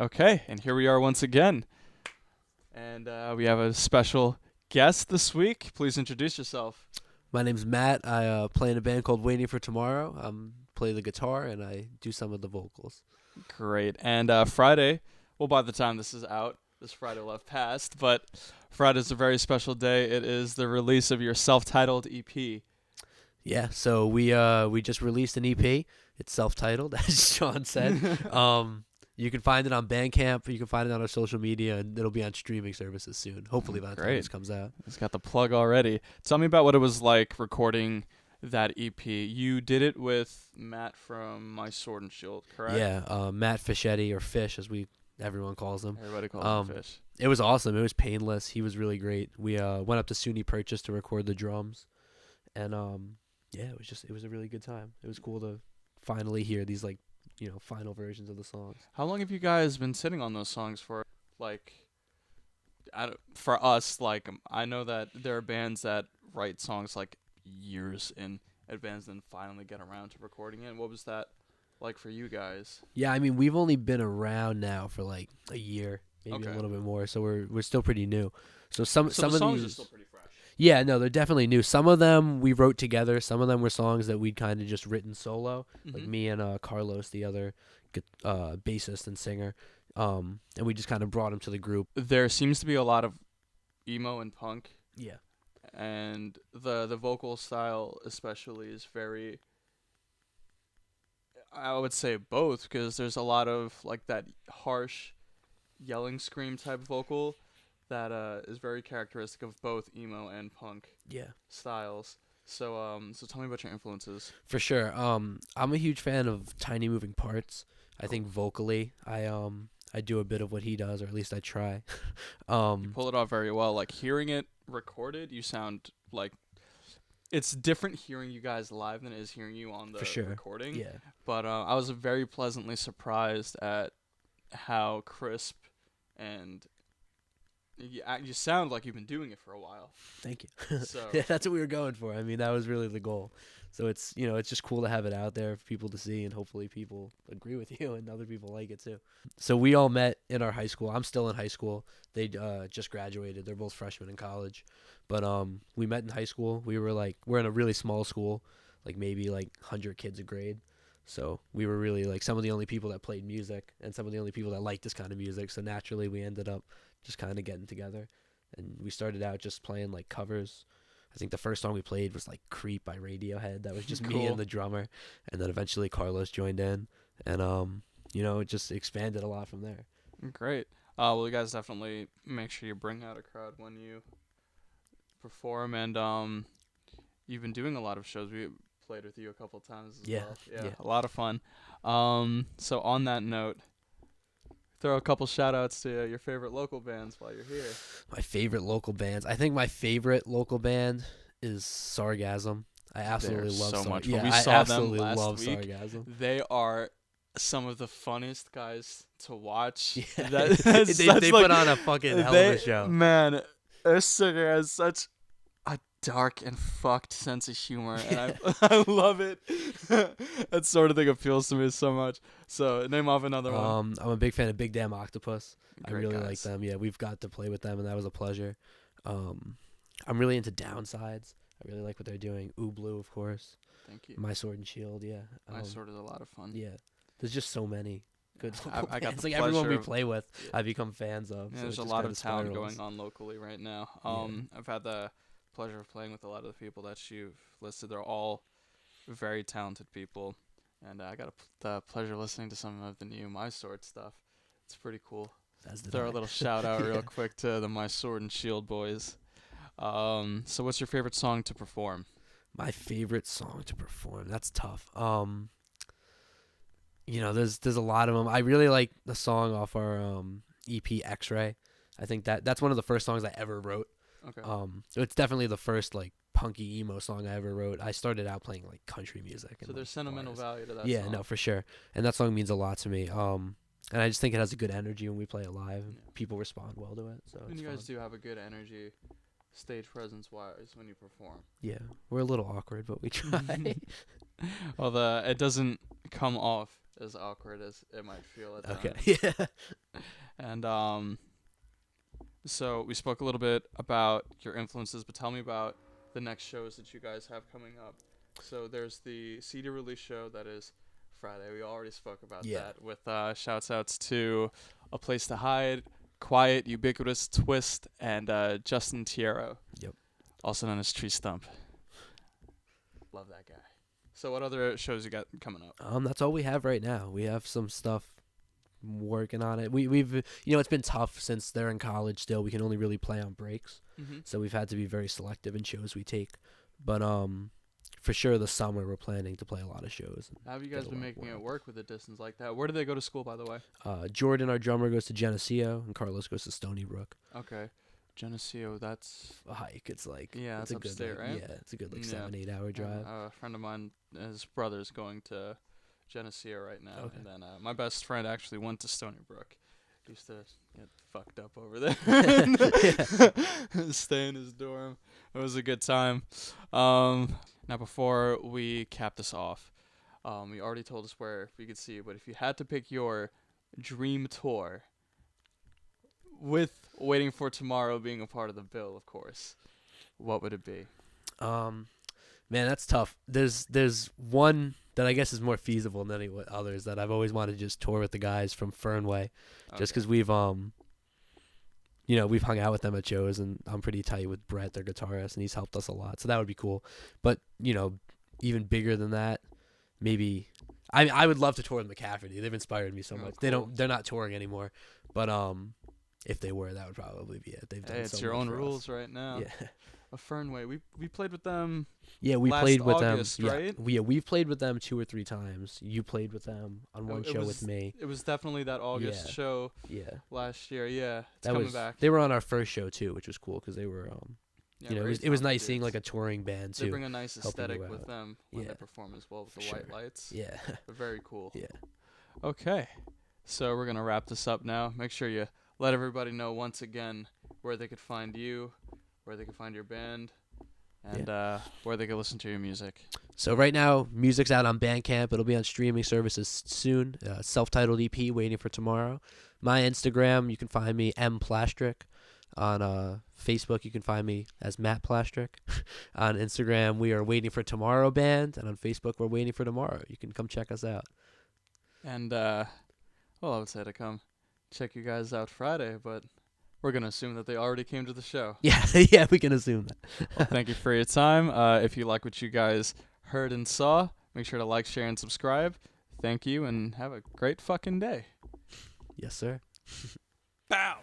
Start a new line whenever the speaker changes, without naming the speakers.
Okay, and here we are once again. And we have a special guest this week. Please introduce yourself.
My name's Matt. I play in a band called Waiting for Tomorrow. I play the guitar and I do some of the vocals.
Great. And Friday, well, by the time this is out, this Friday will have passed, but Friday's a very special day. It is the release of your self-titled EP.
Yeah, so we just released an EP. It's self-titled, as Sean said. You can find it on Bandcamp. You can find it on our social media, and it'll be on streaming services soon. Hopefully by the time this comes out.
It's got the plug already. Tell me about what it was like recording that EP. You did it with Matt from My Sword and Shield, correct?
Yeah, Matt Fischetti, or Fish, as everyone calls him.
Everybody calls him Fish.
It was awesome. It was painless. He was really great. We went up to SUNY Purchase to record the drums, and yeah, it was a really good time. It was cool to finally hear these final versions of the songs.
How long have you guys been sitting on those songs for? For us, I know that there are bands that write songs years in advance and finally get around to recording it. What was that like for you guys?
Yeah, I mean, we've only been around now for a year, maybe a little bit more, so we're still pretty new. So some
the
of
songs
these
are still pretty fresh.
Yeah, no, they're definitely new. Some of them we wrote together. Some of them were songs that we'd kind of just written solo, like me and Carlos, the other bassist and singer, and we just kind of brought him to the group.
There seems to be a lot of emo and punk.
Yeah.
And the vocal style especially is very, I would say both, because there's a lot of that harsh yelling scream type vocal that is very characteristic of both emo and punk styles. So tell me about your influences.
For sure. I'm a huge fan of Tiny Moving Parts. I think vocally I do a bit of what he does, or at least I try.
You pull it off very well. Hearing it recorded, you sound like it's different hearing you guys live than it is hearing you on the recording.
Yeah.
But I was very pleasantly surprised at how crisp and you sound like you've been doing it for a while.
Thank you.
So
yeah, that's what we were going for. I mean, that was really the goal. So it's it's just cool to have it out there for people to see, and hopefully people agree with you and other people like it too. So we all met in our high school. I'm still in high school. They just graduated. They're both freshmen in college. But we met in high school. We're in a really small school, maybe 100 kids a grade. So we were really some of the only people that played music and some of the only people that liked this kind of music. So naturally we ended up just kind of getting together, and we started out just playing covers. I think the first song we played was Creep by Radiohead. That was just me and the drummer, and then eventually Carlos joined in, and it just expanded a lot from there.
Great. Well, you guys definitely make sure you bring out a crowd when you perform, and you've been doing a lot of shows. We played with you a couple of times as well. Yeah, a lot of fun. So on that note, throw a couple shout-outs to your favorite local bands while you're here.
My favorite local bands. I think my favorite local band is Sargasm. I absolutely love
so much.
Yeah,
we
I
saw
absolutely
them last
love
week.
Sargasm.
They are some of the funniest guys to watch.
Yeah.
They
put on a fucking hell of a show.
Man, their singer has such a dark and fucked sense of humor, and I love it. That sort of thing appeals to me so much. So name off another one.
I'm a big fan of Big Damn Octopus.
Great
I really
guys.
like them. Yeah, we've got to play with them, and that was a pleasure. I'm really into Downsides. I really like what they're doing. Ooh Blue, of course.
Thank you.
My Sword and Shield, yeah.
My Sword is a lot of fun.
Yeah. There's just so many good
I got
bands.
the
Everyone we
pleasure
play with, I've become fans of.
Yeah,
so
there's a lot of talent going on locally right now. I've had the pleasure of playing with a lot of the people that you've listed. They're all very talented people, and I got the pleasure of listening to some of the new My Sword stuff. It's pretty cool. Throw a little shout out real quick to the My Sword and Shield boys. So what's your favorite song to perform?
My favorite song to perform. That's tough. There's a lot of them. I really like the song off our EP X-Ray. I think that's one of the first songs I ever wrote.
Okay.
It's definitely the first punky emo song I ever wrote. I started out playing country music.
So there's sentimental value to that song.
Yeah, no, for sure. And that song means a lot to me. And I just think it has a good energy when we play it live. And people respond well to it. So
and you guys do have a good energy, stage presence wise, when you perform.
Yeah, we're a little awkward, but we try.
Well, it doesn't come off as awkward as it might feel at
Okay.
times.
Yeah.
And so we spoke a little bit about your influences, but tell me about the next shows that you guys have coming up. So there's the CD release show that is Friday. We already spoke about
Yeah.
that with shouts outs to A Place to Hide, Quiet, Ubiquitous, Twist, and Justin Tiero.
Yep.
Also known as Tree Stump. Love that guy. So what other shows you got coming up?
That's all we have right now. We have some stuff working on it. We've it's been tough since they're in college still. We can only really play on breaks.
Mm-hmm.
So we've had to be very selective in shows we take. But for sure the summer we're planning to play a lot of shows.
How have you guys been making it work with a distance like that? Where do they go to school, by the way?
Jordan, our drummer, goes to Geneseo, and Carlos goes to Stony Brook.
Okay. Geneseo, that's
a hike. It's like
it's
a
upstate,
good,
right?
Yeah, it's a good 7-8 hour drive.
A friend of mine, his brother's going to Geneseo right now,
Okay.
and then my best friend actually went to Stony Brook. He used to get fucked up over there, stay in his dorm. It was a good time. Now before we cap this off, you already told us where we could see you, but if you had to pick your dream tour, with Waiting for Tomorrow being a part of the bill, of course, what would it be?
Man, that's tough. There's one that I guess is more feasible than any others that I've always wanted to just tour with the guys from Fernway, just because we've we've hung out with them at shows, and I'm pretty tight with Brett, their guitarist, and he's helped us a lot. So that would be cool. But even bigger than that, maybe I would love to tour with McCafferty. They've inspired me so much.
Cool.
They're not touring anymore, but if they were, that would probably be it. They've done
it's
so
your
much
own
for
rules
us.
right now.
Yeah.
A Fernway. We played with them.
Yeah, we
last
played with
August,
them.
right?
We've played with them 2 or 3 times. You played with them on one show with me.
It was definitely that August show.
Yeah.
Last year. Yeah, it's coming back.
They were on our first show too, which was cool because they were
Yeah,
it was nice seeing like a touring band too.
They bring a nice aesthetic
you
with
out.
them when
Yeah.
they perform as well with
For
the
sure.
white lights.
Yeah.
Very cool.
Yeah.
Okay, so we're gonna wrap this up now. Make sure you let everybody know once again where they could find you, where they could find your band, and where they could listen to your music.
So right now, music's out on Bandcamp. It'll be on streaming services soon. Self-titled EP, Waiting for Tomorrow. My Instagram, you can find me mplastric. On Facebook, you can find me as Matt Plastric. On Instagram, we are Waiting for Tomorrow Band, and on Facebook, we're Waiting for Tomorrow. You can come check us out.
And I would say to come check you guys out Friday, but we're gonna assume that they already came to the show.
Yeah, we can assume that.
Well, thank you for your time. If you like what you guys heard and saw, make sure to like, share, and subscribe. Thank you, and have a great fucking day.
Yes, sir.
Bow.